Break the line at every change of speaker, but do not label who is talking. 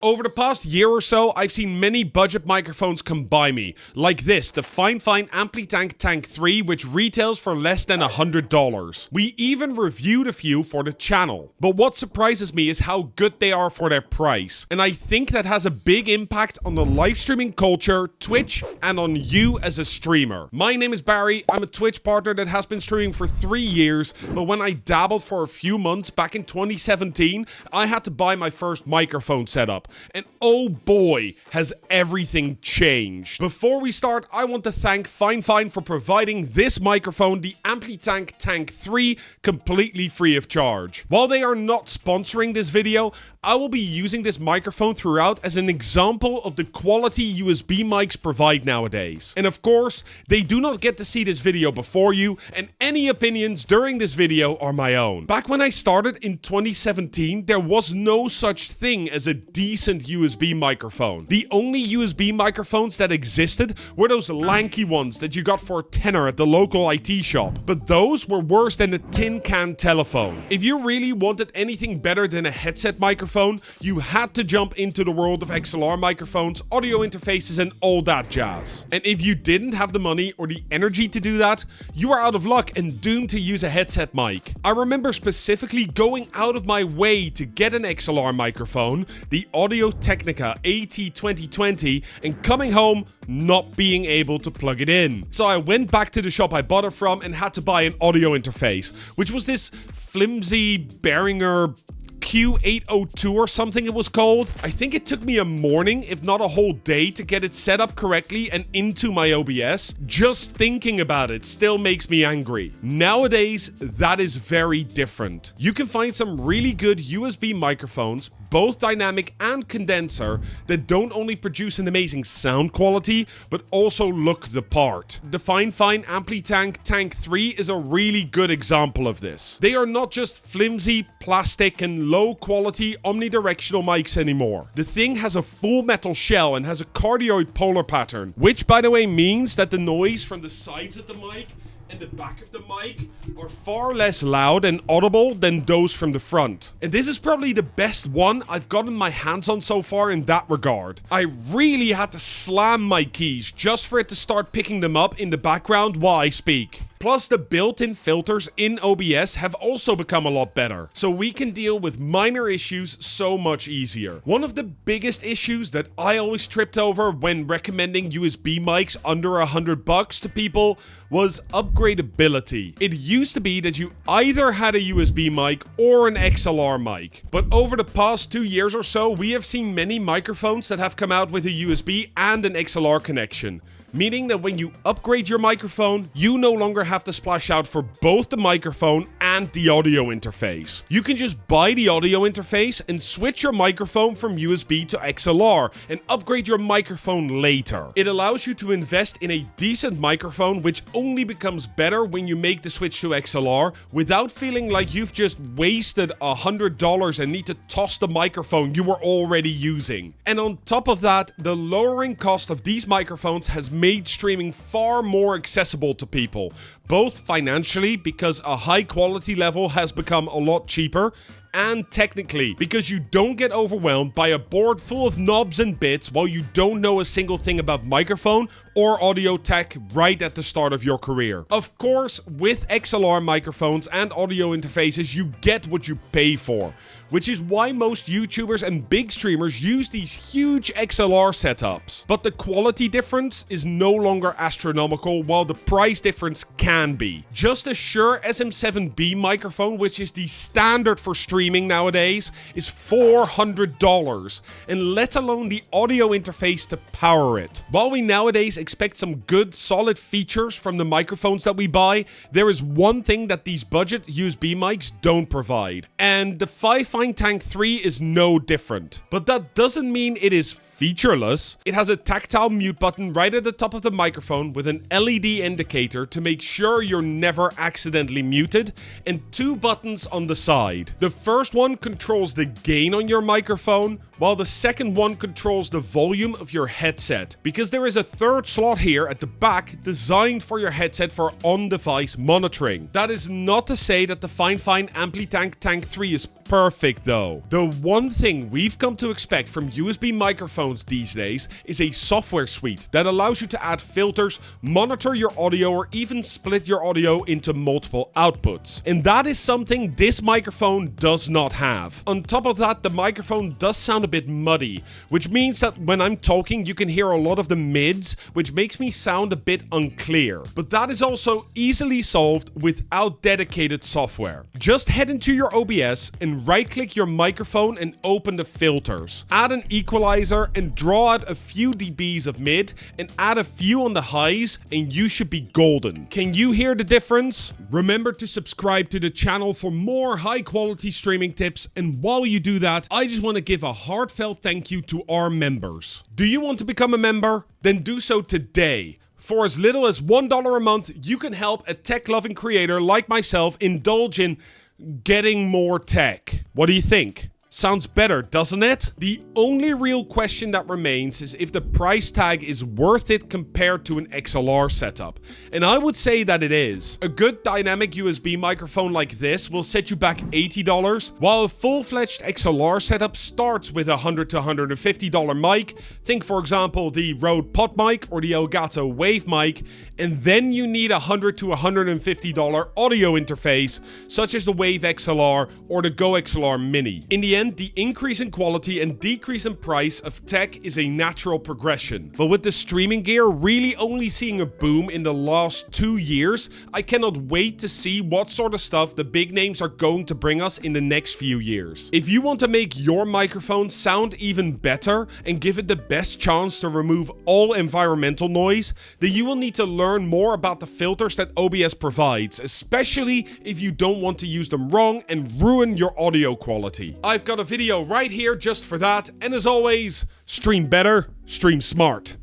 Over the past year or so, I've seen many budget microphones come by me, like this, the Fine Amplitank Tank 3, which retails for less than $100. We even reviewed a few for the channel. But what surprises me is how good they are for their price, and I think that has a big impact on the live streaming culture, Twitch, and on you as a streamer. My name is Barry, I'm a Twitch partner that has been streaming for 3 years, but when I dabbled for a few months back in 2017, I had to buy my first microphone setup. And oh boy, has everything changed. Before we start, I want to thank Fine for providing this microphone, the Amplitank Tank 3, completely free of charge. While they are not sponsoring this video, I will be using this microphone throughout as an example of the quality USB mics provide nowadays. And of course, they do not get to see this video before you, and any opinions during this video are my own. Back when I started in 2017, there was no such thing as a decent USB microphone. The only USB microphones that existed were those lanky ones that you got for a tenner at the local IT shop. But those were worse than a tin can telephone. If you really wanted anything better than a headset microphone, you had to jump into the world of XLR microphones, audio interfaces, and all that jazz. And if you didn't have the money or the energy to do that, you were out of luck and doomed to use a headset mic. I remember specifically going out of my way to get an XLR microphone, the Audio-Technica AT2020, and coming home not being able to plug it in. So I went back to the shop I bought it from and had to buy an audio interface, which was this flimsy Behringer Q802 or something it was called. I think it took me a morning, if not a whole day, to get it set up correctly and into my OBS. Just thinking about it still makes me angry. Nowadays, that is very different. You can find some really good USB microphones, both dynamic and condenser, that don't only produce an amazing sound quality, but also look the part. The Fine Amplitank Tank 3 is a really good example of this. They are not just flimsy, plastic, and low quality omnidirectional mics anymore. The thing has a full metal shell and has a cardioid polar pattern, which by the way means that the noise from the sides of the mic and the back of the mic are far less loud and audible than those from the front. And this is probably the best one I've gotten my hands on so far in that regard. I really had to slam my keys just for it to start picking them up in the background while I speak. Plus, the built-in filters in OBS have also become a lot better, so we can deal with minor issues so much easier. One of the biggest issues that I always tripped over when recommending USB mics under $100 to people was upgradability. It used to be that you either had a USB mic or an XLR mic, but over the past 2 years or so, we have seen many microphones that have come out with a USB and an XLR connection. Meaning that when you upgrade your microphone, you no longer have to splash out for both the microphone and the audio interface. You can just buy the audio interface and switch your microphone from USB to XLR and upgrade your microphone later. It allows you to invest in a decent microphone, which only becomes better when you make the switch to XLR without feeling like you've just wasted $100 and need to toss the microphone you were already using. And on top of that, the lowering cost of these microphones has made streaming far more accessible to people, both financially because a high quality level has become a lot cheaper, and technically because you don't get overwhelmed by a board full of knobs and bits while you don't know a single thing about microphone or audio tech right at the start of your career. Of course, with XLR microphones and audio interfaces, you get what you pay for, which is why most YouTubers and big streamers use these huge XLR setups. But the quality difference is no longer astronomical, while the price difference can be. Just a Shure SM7B microphone, which is the standard for streaming nowadays, is $400, and let alone the audio interface to power it. While we nowadays expect some good solid features from the microphones that we buy, there is one thing that these budget USB mics don't provide, and the Fine Tank 3 is no different. But that doesn't mean it is featureless. It has a tactile mute button right at the top of the microphone with an LED indicator to make sure you're never accidentally muted, and 2 buttons on the side. The first one controls the gain on your microphone, while the second one controls the volume of your headset, because there is a third slot here at the back designed for your headset for on-device monitoring. That is not to say that the Fine Amplitank Tank 3 is perfect though. The one thing we've come to expect from USB microphones these days is a software suite that allows you to add filters, monitor your audio, or even split your audio into multiple outputs. And that is something this microphone does not have. On top of that, the microphone does sound a bit muddy, which means that when I'm talking, you can hear a lot of the mids, which makes me sound a bit unclear. But that is also easily solved without dedicated software. Just head into your OBS and right-click your microphone and open the filters. Add an equalizer and draw out a few dBs of mid and add a few on the highs and you should be golden. Can you hear the difference? Remember to subscribe to the channel for more high-quality streaming tips, and while you do that, I just want to give a heartfelt thank you to our members. Do you want to become a member? Then do so today. For as little as $1 a month, you can help a tech-loving creator like myself indulge in getting more tech. What do you think? Sounds better, doesn't it? The only real question that remains is if the price tag is worth it compared to an XLR setup. And I would say that it is. A good dynamic USB microphone like this will set you back $80, while a full-fledged XLR setup starts with a $100 to $150 mic. Think, for example, the Rode Pod mic or the Elgato Wave mic. And then you need a $100 to $150 audio interface, such as the Wave XLR or the Go XLR Mini. In the end, the increase in quality and decrease in price of tech is a natural progression. But with the streaming gear really only seeing a boom in the last 2 years, I cannot wait to see what sort of stuff the big names are going to bring us in the next few years. If you want to make your microphone sound even better and give it the best chance to remove all environmental noise, then you will need to learn more about the filters that OBS provides, especially if you don't want to use them wrong and ruin your audio quality. I've got a video right here just for that, and as always, stream better, stream smart.